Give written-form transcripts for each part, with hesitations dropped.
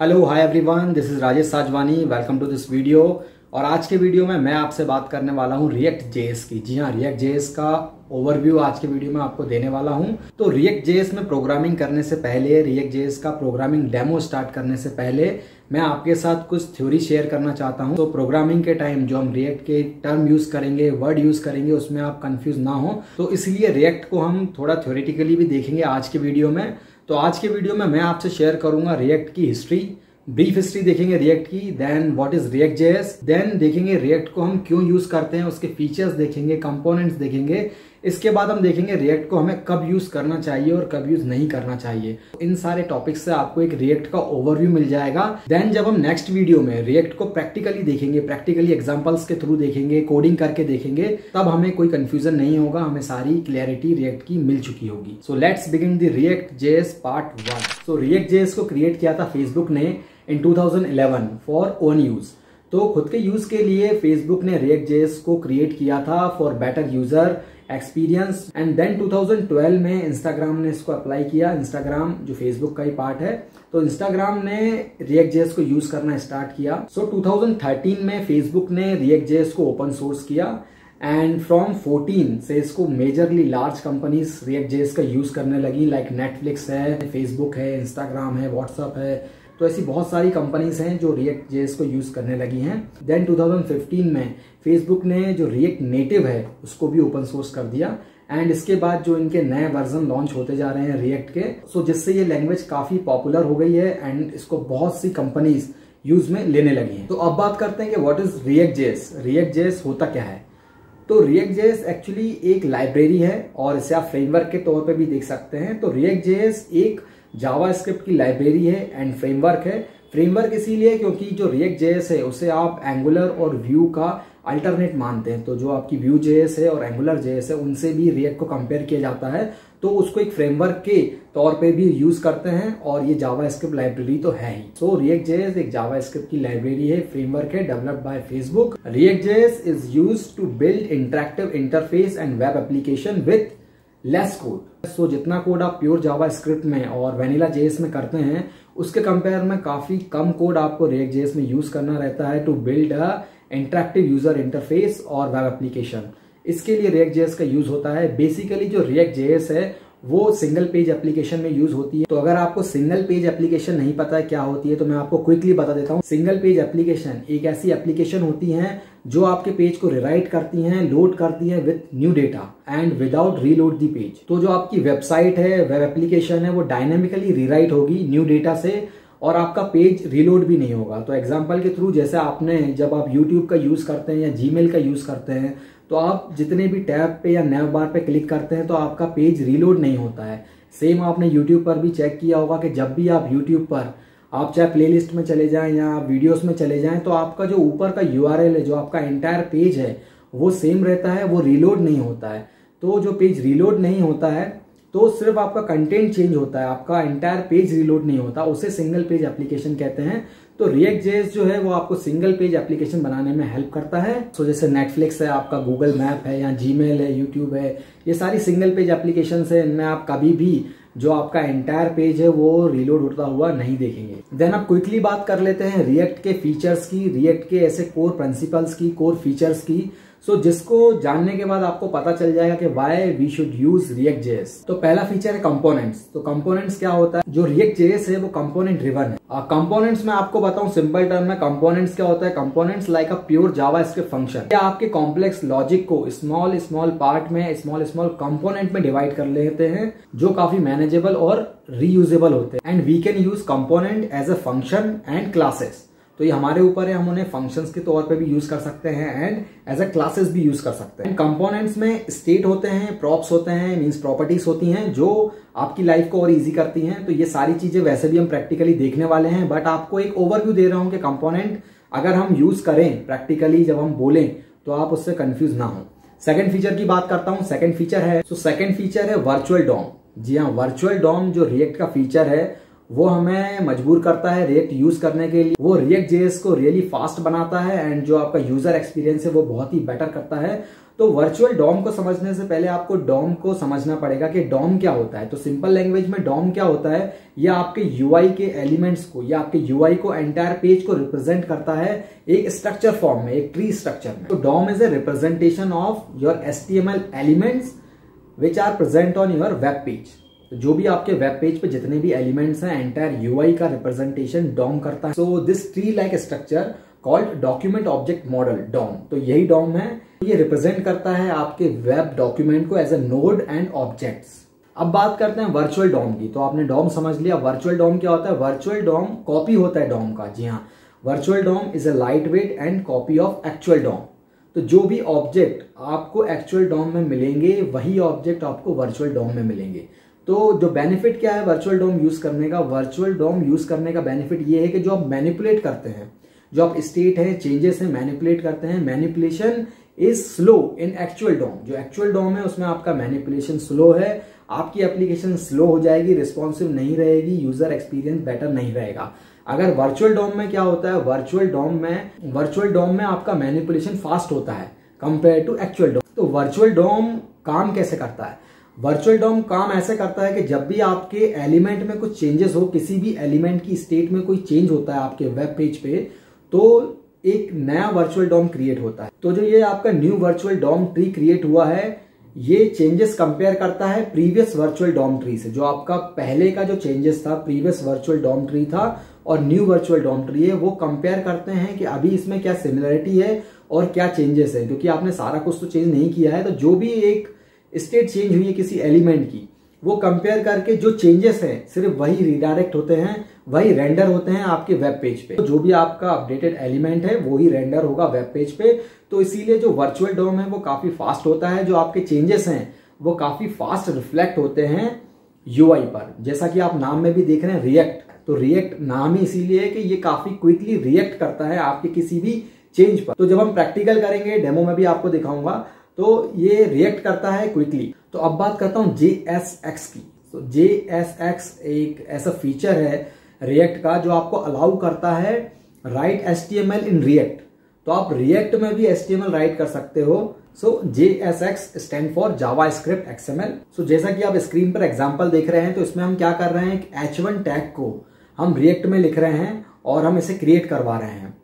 Hello hi everyone, this is Rajesh Sajwani. Welcome to this video. और आज के वीडियो में मैं आपसे बात करने वाला हूं रिएक्ट जेएस की। जी हाँ, रिएक्ट जेएस का ओवरव्यू आज के वीडियो में आपको देने वाला हूं। तो रिएक्ट जेएस में प्रोग्रामिंग करने से पहले, रिएक्ट जेएस का प्रोग्रामिंग डेमो स्टार्ट करने से पहले मैं आपके साथ कुछ थ्योरी शेयर करना चाहता हूं। तो प्रोग्रामिंग के टाइम जो हम रिएक्ट के टर्म यूज करेंगे, वर्ड यूज करेंगे, उसमें आप कंफ्यूज ना हो। तो इसलिए रिएक्ट को हम थोड़ा थ्योरेटिकली भी देखेंगे आज के वीडियो में। तो आज के वीडियो में मैं आपसे शेयर करूंगा रिएक्ट की हिस्ट्री, ब्रीफ हिस्ट्री देखेंगे रिएक्ट की, then what is React JS, then देखेंगे रिएक्ट को हम क्यों यूज करते हैं, उसके फीचर्स देखेंगे, कंपोनेंट्स देखेंगे। इसके बाद हम देखेंगे रिएक्ट को हमें कब यूज करना चाहिए और कब यूज नहीं करना चाहिए। इन सारे टॉपिक्स से आपको एक रिएक्ट का ओवरव्यू मिल जाएगा। देन जब हम नेक्स्ट वीडियो में रिएक्ट को प्रैक्टिकली देखेंगे, प्रैक्टिकली एग्जांपल्स के थ्रू देखेंगे, कोडिंग करके देखेंगे, तब हमें कोई कंफ्यूजन नहीं होगा, हमें सारी क्लैरिटी रिएक्ट की मिल चुकी होगी। So let's begin the react JS part 1। So React JS को क्रिएट किया था फेसबुक ने इन 2011 फॉर ओन यूज। तो खुद के यूज के लिए फेसबुक ने रिएक्ट जेएस को क्रिएट किया था for better user experience. And then 2012 में इंस्टाग्राम ने इसको अप्लाई किया। इंस्टाग्राम जो फेसबुक का ही पार्ट है, तो इंस्टाग्राम ने रिएक्ट जेएस को यूज करना स्टार्ट किया। सो 2013 में फेसबुक ने रिएक्ट जेएस को ओपन सोर्स किया एंड फ्रॉम 14 से इसको majorly large companies react JS का यूज करने लगी। लाइक नेटफ्लिक्स है, फेसबुक है, इंस्टाग्राम है, व्हाट्सएप है। तो ऐसी बहुत सारी कंपनीज हैं जो रिएक्ट जेएस को यूज करने लगी हैं। देन 2015 में फेसबुक ने जो रिएक्ट नेटिव है उसको भी ओपन सोर्स कर दिया। एंड इसके बाद जो इनके नए वर्जन लॉन्च होते जा रहे हैं रिएक्ट के, सो जिससे ये लैंग्वेज काफी पॉपुलर हो गई है एंड इसको बहुत सी कंपनीज यूज में लेने लगी हैं। तो अब बात करते हैं कि what is React JS. React JS होता क्या है? तो रिएक्ट जेएस एक्चुअली एक लाइब्रेरी है और इसे आप फ्रेमवर्क के तौर पे भी देख सकते हैं। तो रिएक्ट जेएस एक जावास्क्रिप्ट की लाइब्रेरी है एंड फ्रेमवर्क है। फ्रेमवर्क इसीलिए क्योंकि जो रिएक्ट जेएस है उसे आप एंगुलर और व्यू का अल्टरनेट मानते हैं। तो जो आपकी व्यू जेएस है और एंगुलर जेएस है उनसे भी रिएक्ट को कंपेयर किया जाता है, तो उसको एक फ्रेमवर्क के तौर पे भी यूज करते हैं और ये जावास्क्रिप्ट लाइब्रेरी तो है ही। सो रिएक्ट जेएस एक जावास्क्रिप्ट की लाइब्रेरी है, फ्रेमवर्क है, developed by Facebook. React JS is used to build interactive interface and web application with less code. सो जितना कोड आप प्योर जावास्क्रिप्ट में और वैनिला जेएस में करते हैं उसके कंपेयर में काफी कम कोड आपको रिएक्ट जेएस में यूज करना रहता है to build a interactive user interface और वेब एप्लीकेशन। इसके लिए रिएक्ट जेएस का यूज होता है। बेसिकली जो रिएक्ट जेएस है वो सिंगल पेज एप्लीकेशन में यूज होती है। तो अगर आपको सिंगल पेज एप्लीकेशन नहीं पता है क्या होती है तो मैं आपको क्विकली बता देता हूँ। सिंगल पेज एप्लीकेशन एक ऐसी एप्लीकेशन होती है जो आपके पेज को रिराइट करती हैं, लोड करती हैं with new data and without reload the page. तो जो आपकी वेबसाइट है, वेब एप्लीकेशन है, वो डायनेमिकली रीराइट होगी न्यू डेटा से और आपका पेज रीलोड भी नहीं होगा। तो एग्जांपल के थ्रू, जैसे आपने जब आप यूट्यूब का यूज करते हैं या जीमेल का यूज करते हैं तो आप जितने भी टैब पे या नैव बार पे क्लिक करते हैं तो आपका पेज रीलोड नहीं होता है। सेम आपने यूट्यूब पर भी चेक किया होगा कि जब भी आप यूट्यूब पर आप चाहे प्लेलिस्ट में चले जाएं या वीडियोस में चले जाएं तो आपका जो ऊपर का यूआरएल है, जो आपका एंटायर पेज है, वो सेम रहता है, वो रीलोड नहीं होता है। तो जो पेज रीलोड नहीं होता है तो सिर्फ आपका कंटेंट चेंज होता है, आपका एंटायर पेज रीलोड नहीं होता, उसे सिंगल पेज एप्लीकेशन कहते हैं। तो रिएक्ट जेएस जो है वो आपको सिंगल पेज एप्लीकेशन बनाने में हेल्प करता है। तो जैसे नेटफ्लिक्स है, आपका गूगल मैप है, या जीमेल है, यूट्यूब है, ये सारी सिंगल पेज एप्लीकेशन है। इनमें आप कभी भी जो आपका एंटायर पेज है वो रीलोड होता हुआ नहीं देखेंगे। देन आप क्विकली बात कर लेते हैं रिएक्ट के फीचर्स की, रिएक्ट के ऐसे कोर प्रिंसिपल्स की, कोर फीचर्स की। सो जिसको जानने के बाद आपको पता चल जाएगा कि why we should use React JS. तो पहला फीचर है कंपोनेंट्स। तो कंपोनेंट्स क्या होता है? जो रिएक्ट जेएस है वो कंपोनेंट ड्रिवन है। कंपोनेंट्स में आपको बताऊं सिंपल टर्म में, कंपोनेंट्स क्या होता है? Components like a pure JavaScript function. या आपके कॉम्प्लेक्स लॉजिक को स्मॉल स्मॉल पार्ट में, स्मॉल स्मॉल कंपोनेंट में डिवाइड कर लेते हैं जो काफी मैनेजेबल और रीयूजेबल होते हैं। And we can use component as a function and classes. तो ये हमारे ऊपर है, हम उन्हें फंक्शंस के तौर पे भी यूज कर सकते हैं एंड एज अ क्लासेस भी यूज कर सकते हैं। कंपोनेंट्स में स्टेट होते हैं, प्रॉप्स होते हैं, मींस प्रॉपर्टीज होती हैं जो आपकी लाइफ को और इजी करती हैं। तो ये सारी चीजें वैसे भी हम प्रैक्टिकली देखने वाले हैं, बट आपको एक ओवरव्यू दे रहा हूं कि कंपोनेंट अगर हम यूज करें प्रैक्टिकली, जब हम बोलें तो आप उससे कंफ्यूज ना हो। सेकंड फीचर की बात करता हूं। सेकंड फीचर है, तो सेकंड फीचर है वर्चुअल डॉम। जी हाँ, वर्चुअल डॉम जो रिएक्ट का फीचर है वो हमें मजबूर करता है रिएक्ट यूज करने के लिए। वो रिएक्ट जेएस को रियली फास्ट बनाता है एंड जो आपका यूजर एक्सपीरियंस है वो बहुत ही बेटर करता है। तो वर्चुअल डॉम को समझने से पहले आपको डॉम को समझना पड़ेगा कि डॉम क्या होता है। तो सिंपल लैंग्वेज में डॉम क्या होता है, यह आपके यूआई के एलिमेंट्स को या आपके यूआई को एंटायर पेज को रिप्रेजेंट करता है एक स्ट्रक्चर फॉर्म में, एक ट्री स्ट्रक्चर में। तो DOM is a representation of your HTML elements which are present on your web page. तो जो भी आपके वेब पेज पे जितने भी एलिमेंट्स हैं, एंटायर यूआई का रिप्रेजेंटेशन डॉम करता है। So this tree like structure called document object model, DOM. तो यही डॉम है, ये रिप्रेजेंट करता है आपके वेब डॉक्यूमेंट को as a node and objects. अब बात करते हैं वर्चुअल डॉम की। तो आपने डॉम समझ लिया, वर्चुअल डॉम क्या होता है। वर्चुअल डॉम कॉपी होता है डॉम का। जी हाँ, virtual DOM is a light weight and copy of actual DOM. तो जो भी ऑब्जेक्ट आपको एक्चुअल डॉम में मिलेंगे वही ऑब्जेक्ट आपको वर्चुअल डॉम में मिलेंगे। तो जो बेनिफिट क्या है वर्चुअल डॉम यूज करने का, वर्चुअल डॉम यूज करने का बेनिफिट ये है कि जो आप मैनिपुलेट करते हैं, जो आप स्टेट है, चेंजेस है, मैनिपुलेट करते हैं, manipulation is slow in actual DOM. जो एक्चुअल डॉम है उसमें आपका मैनिपुलेशन स्लो है, आपकी एप्लीकेशन स्लो हो जाएगी, रिस्पॉन्सिव नहीं रहेगी, यूजर एक्सपीरियंस बेटर नहीं रहेगा। अगर वर्चुअल डॉम में क्या होता है, वर्चुअल डॉम में आपका मैनिपुलेशन फास्ट होता है कंपेयर टू एक्चुअल डॉम। तो वर्चुअल डॉम काम कैसे करता है, वर्चुअल डॉम काम ऐसे करता है कि जब भी आपके एलिमेंट में कुछ चेंजेस हो, किसी भी एलिमेंट की स्टेट में कोई चेंज होता है आपके वेब पेज पे, तो एक नया वर्चुअल डॉम क्रिएट होता है। तो जो ये आपका new virtual DOM tree create हुआ है, ये चेंजेस कंपेयर करता है प्रीवियस वर्चुअल डॉम ट्री से। जो आपका पहले का जो चेंजेस था, प्रीवियस वर्चुअल डॉम ट्री था और न्यू वर्चुअल डॉम ट्री है, वो कंपेयर करते हैं कि अभी इसमें क्या सिमिलरिटी है और क्या चेंजेस है। क्योंकि आपने सारा कुछ तो चेंज नहीं किया है, तो जो भी एक स्टेट चेंज हुई है किसी एलिमेंट की, वो कंपेयर करके जो चेंजेस हैं सिर्फ वही रिडायरेक्ट होते हैं, वही रेंडर होते हैं आपके वेब पेज पे। तो जो भी आपका अपडेटेड एलिमेंट है वो ही रेंडर होगा वेब पेज पे। तो इसीलिए जो वर्चुअल डॉम है वो काफी फास्ट होता है, जो आपके चेंजेस हैं वो काफी फास्ट रिफ्लेक्ट होते हैं यूआई पर। जैसा कि आप नाम में भी देख रहे हैं रिएक्ट, तो रिएक्ट नाम ही इसीलिए है कि ये काफी क्विकली रिएक्ट करता है आपके किसी भी चेंज पर। तो जब हम प्रैक्टिकल करेंगे, डेमो में भी आपको दिखाऊंगा, तो ये रिएक्ट करता है क्विकली। तो अब बात करता हूं JSX की। तो JSX एक ऐसा फीचर है रिएक्ट का जो आपको अलाउ करता है राइट HTML इन रिएक्ट। तो आप रिएक्ट में भी HTML राइट कर सकते हो। सो JSX stand for JavaScript XML। सो जैसा कि आप स्क्रीन पर एग्जांपल देख रहे हैं, तो इसमें हम क्या कर रहे हैं, H1 टैग को हम रिएक्ट में लिख रहे हैं और हम इसे क्रिएट करवा रहे हैं।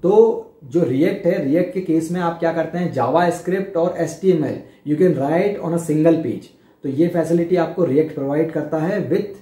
तो जो रिएक्ट है, रिएक्ट के केस में आप क्या करते हैं, जावास्क्रिप्ट और HTML you can write on a single page. तो ये फैसिलिटी आपको रिएक्ट प्रोवाइड करता है with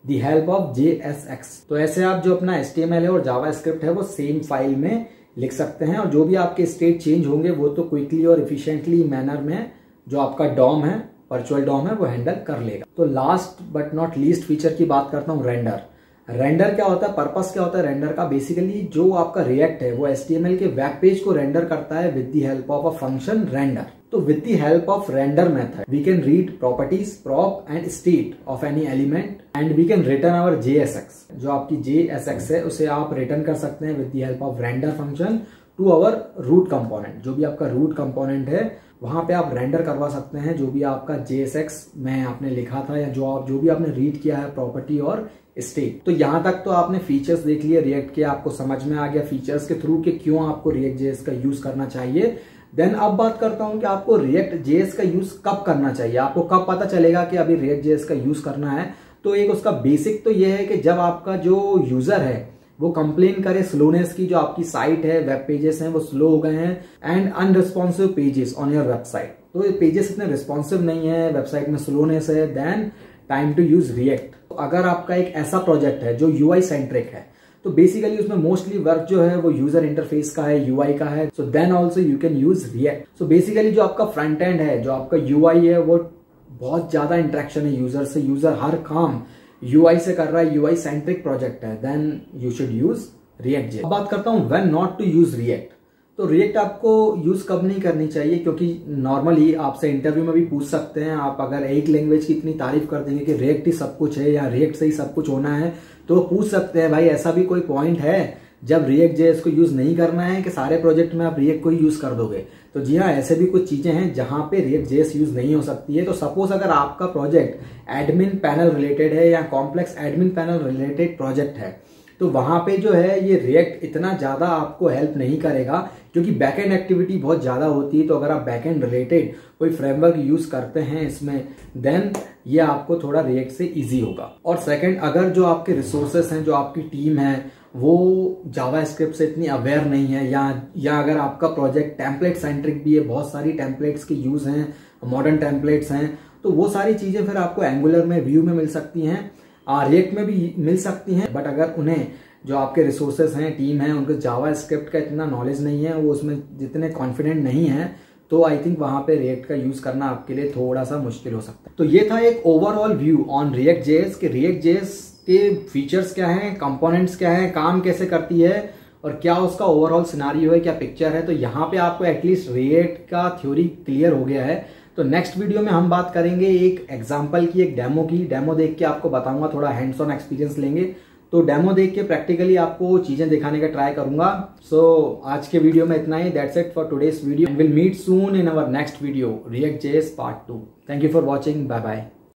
the help of JSX। तो ऐसे आप जो अपना HTML है और जावास्क्रिप्ट है वो सेम फाइल में लिख सकते हैं, और जो भी आपके स्टेट चेंज होंगे वो तो क्विकली और इफिशिएंटली मैनर में जो आपका डॉम है, वर्चुअल डॉम है, वो हैंडल कर लेगा। तो last but not least feature की बात करता हूँ, रेंडर। रेंडर क्या होता है, पर्पस क्या होता है रेंडर का, बेसिकली जो आपका रिएक्ट है वो HTML के वेब पेज को रेंडर करता है with the help of a function render. तो with the help of render method we can read properties, prop and state of any element and we can return our JSX। जो आपकी JSX है उसे आप return कर सकते हैं with the help of render function to our root component. जो भी आपका रूट कंपोनेंट है वहां पे आप रेंडर करवा सकते हैं जो भी आपका JSX में आपने लिखा था, या जो भी आपने रीड किया है प्रॉपर्टी और स्टेट। तो यहां तक तो आपने फीचर्स देख लिए रिएक्ट के, आपको समझ में आ गया फीचर्स के थ्रू कि क्यों आपको रिएक्ट JS का यूज करना चाहिए। देन अब बात करता हूं कि आपको रिएक्ट JS का यूज कब करना चाहिए, आपको कब पता चलेगा कि अभी रिएक्ट JS का यूज करना है। तो एक उसका बेसिक तो ये है कि जब आपका जो यूजर है वो कंप्लेन करे स्लोनेस की, जो आपकी साइट है, वेब पेजेस हैं वो स्लो हो गए हैं and unresponsive pages on your website. तो ये पेजेस इतने रिस्पॉन्सिव नहीं है, वेबसाइट में स्लोनेस है, then time to use React. तो अगर आपका एक ऐसा प्रोजेक्ट है जो यूआई सेंट्रिक है, तो बेसिकली उसमें मोस्टली वर्क जो है वो यूजर इंटरफेस का है, यूआई का है, so then also you can use React. So basically जो आपका फ्रंट एंड है, जो आपका यूआई है, वो बहुत ज्यादा इंटरेक्शन है यूजर से, यूजर हर काम यूआई से कर रहा है, यूआई सेंट्रिक प्रोजेक्ट है, then you should use React JS। अब बात करता हूं when not to use React. तो रिएक्ट आपको यूज कब नहीं करनी चाहिए, क्योंकि नॉर्मली आपसे इंटरव्यू में भी पूछ सकते हैं, आप अगर एक लैंग्वेज की इतनी तारीफ कर देंगे कि रिएक्ट ही सब कुछ है या रिएक्ट से ही सब कुछ होना है, तो पूछ सकते हैं भाई ऐसा भी कोई पॉइंट है जब रिएक्ट JS को यूज नहीं करना है कि सारे प्रोजेक्ट में आप रिएक्ट को ही यूज कर दोगे। तो जी हाँ, ऐसे भी कुछ चीजें हैं जहां पे रिएक्ट JS यूज नहीं हो सकती है। तो सपोज अगर आपका प्रोजेक्ट एडमिन पैनल रिलेटेड है या complex admin panel related project है, तो वहां पे जो है ये रिएक्ट इतना ज्यादा आपको हेल्प नहीं करेगा, क्योंकि बैकएंड एक्टिविटी बहुत ज्यादा होती है। तो अगर आप बैकएंड रिलेटेड कोई फ्रेमवर्क यूज करते हैं इसमें, देन ये आपको थोड़ा रिएक्ट से इजी होगा। और सेकंड, अगर जो आपके रिसोर्सेस हैं, जो आपकी टीम है, वो जावास्क्रिप्ट से इतनी अवेयर नहीं है, या अगर आपका प्रोजेक्ट टेम्पलेट सेंट्रिक भी है, बहुत सारी टेम्पलेट्स के यूज हैं, मॉडर्न टेम्पलेट्स हैं, तो वो सारी चीजें फिर आपको एंगुलर में, व्यू में मिल सकती हैं, रिएक्ट में भी मिल सकती हैं। बट अगर उन्हें, जो आपके रिसोर्सेस हैं, टीम है, उनको जावास्क्रिप्ट का इतना नॉलेज नहीं है, वो उसमें जितने कॉन्फिडेंट नहीं है, तो आई थिंक वहां पे रिएक्ट का यूज करना आपके लिए थोड़ा सा मुश्किल हो सकता है। तो ये था एक overall view on react JS के रिएक्ट जेएस के फीचर्स क्या हैं, कंपोनेंट्स क्या हैं, काम कैसे करती है, और क्या उसका ओवरऑल सिनारियो है, क्या पिक्चर है। तो यहाँ पे आपको एटलीस्ट रिएक्ट का थ्योरी क्लियर हो गया है। तो नेक्स्ट वीडियो में हम बात करेंगे एक एग्जांपल की, एक डेमो की। डेमो देख के आपको बताऊंगा, थोड़ा हैंड्स ऑन एक्सपीरियंस लेंगे। तो डेमो देख के प्रैक्टिकली आपको चीजें दिखाने का ट्राई करूंगा। सो आज के वीडियो में इतना ही। That's it for today's video. Will meet soon in our next video, React JS part 2। Thank you for watching. Bye bye.